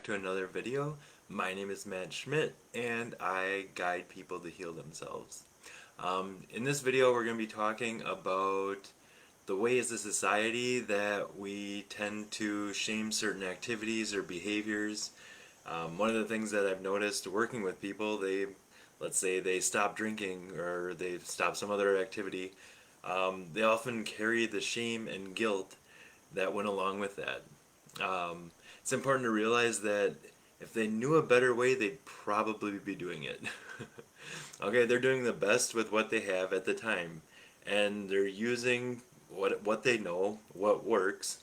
to another video. My name is Matt Schmidt and I guide people to heal themselves. In this video we're going to be talking about the way as a society that we tend to shame certain activities or behaviors. One of the things that I've noticed working with people, let's say they stop drinking or they stop some other activity, they often carry the shame and guilt that went along with that. It's important to realize that if they knew a better way, they'd probably be doing it. Okay, they're doing the best with what they have at the time, and they're using what they know, what works.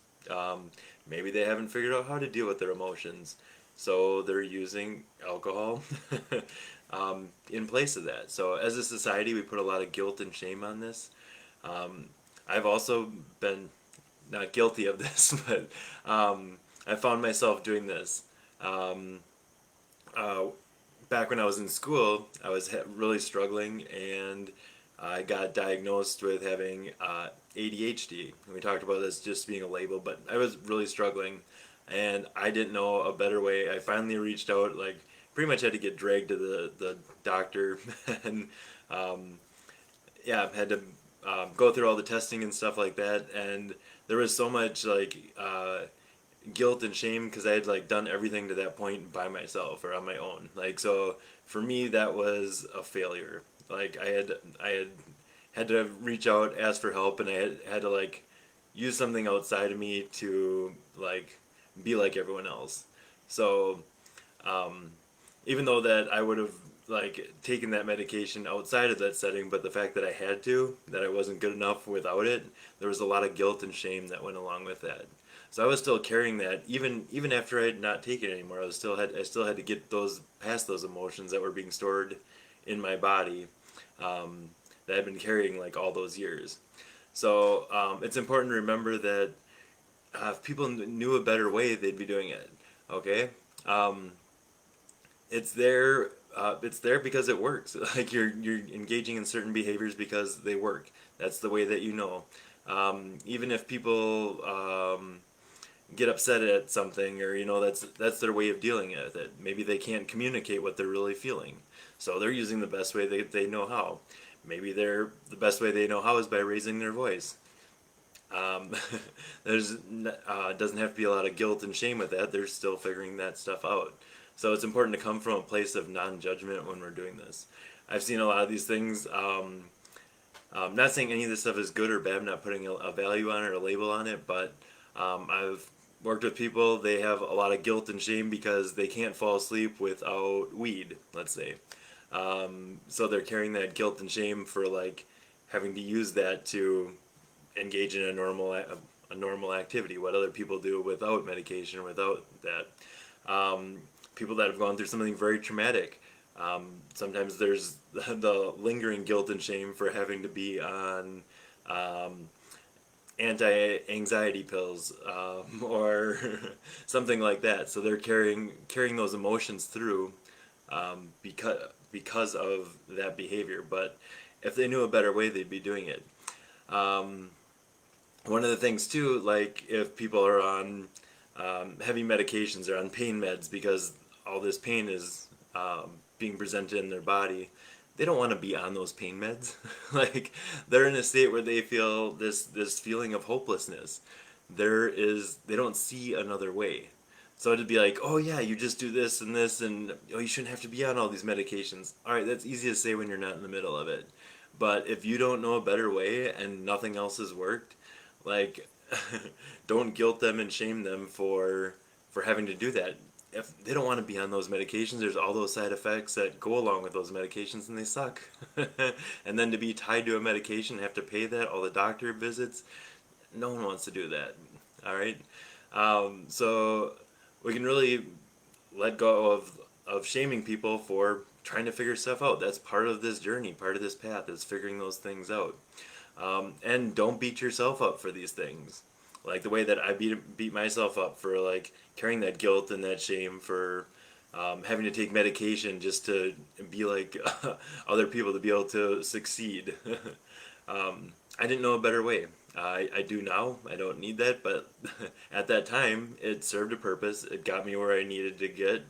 Maybe they haven't figured out how to deal with their emotions, so they're using alcohol in place of that. So as a society, we put a lot of guilt and shame on this. I've also been not guilty of this, but I found myself doing this. Um, uh, Back when I was in school, I was really struggling, and I got diagnosed with having ADHD. And we talked about this just being a label, but I was really struggling, and I didn't know a better way. I finally reached out, like, pretty much had to get dragged to the doctor, and yeah, had to go through all the testing and stuff like that, and there was so much like guilt and shame because I had like done everything to that point by myself or on my own. Like, so for me that was a failure. Like I had to reach out, ask for help, and I had to like use something outside of me to like be like everyone else. So um, even though that I would have like taken that medication outside of that setting, but the fact that I had to, that I wasn't good enough without it, there was a lot of guilt and shame that went along with that. So I was still carrying that even after I had not taken it anymore. I still had to get those past those emotions that were being stored in my body, that I've been carrying like all those years. So it's important to remember that if people knew a better way, they'd be doing it. Okay. Um, it's there. It's there because it works. Like you're engaging in certain behaviors because they work. That's the way that you know. Even if people get upset at something, or that's their way of dealing with it. Maybe they can't communicate what they're really feeling, so they're using the best way they know how. Maybe the best way they know how is by raising their voice. Um, there's doesn't have to be a lot of guilt and shame with that. They're still figuring that stuff out. So it's important to come from a place of non-judgment when we're doing this. I've seen a lot of these things. Not saying any of this stuff is good or bad. I'm not putting a value on it or a label on it, but I've worked with people. They have a lot of guilt and shame because they can't fall asleep without weed, let's say. So they're carrying that guilt and shame for like having to use that to engage in a normal activity, what other people do without medication, without that. People that have gone through something very traumatic. Sometimes there's the lingering guilt and shame for having to be on anti-anxiety pills, or something like that. So they're carrying those emotions through, because of that behavior. But if they knew a better way, they'd be doing it. One of the things too, like if people are on heavy medications or on pain meds because all this pain is being presented in their body, they don't want to be on those pain meds. Like they're in a state where they feel this feeling of hopelessness. They don't see another way. So it'd be like, oh yeah, you just do this and this, and oh, you shouldn't have to be on all these medications. All right, that's easy to say when you're not in the middle of it. But if you don't know a better way and nothing else has worked, like don't guilt them and shame them for having to do that. If they don't want to be on those medications, there's all those side effects that go along with those medications, and they suck. And then to be tied to a medication, have to pay that, all the doctor visits, no one wants to do that. All right, so we can really let go of shaming people for trying to figure stuff out. That's part of this journey, part of this path is figuring those things out. And don't beat yourself up for these things. Like the way that I beat myself up for like carrying that guilt and that shame for having to take medication just to be like other people to be able to succeed. I didn't know a better way. I do now. I don't need that, but at that time, it served a purpose. It got me where I needed to get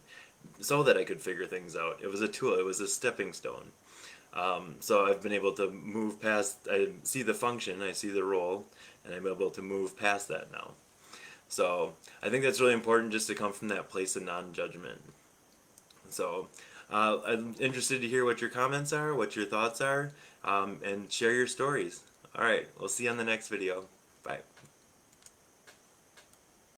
so that I could figure things out. It was a tool. It was a stepping stone. So I've been able to move past. I see the function. I see the role, and I'm able to move past that now. So I think that's really important, just to come from that place of non-judgment. So I'm interested to hear what your comments are, what your thoughts are, and share your stories. All right, we'll see you on the next video. Bye.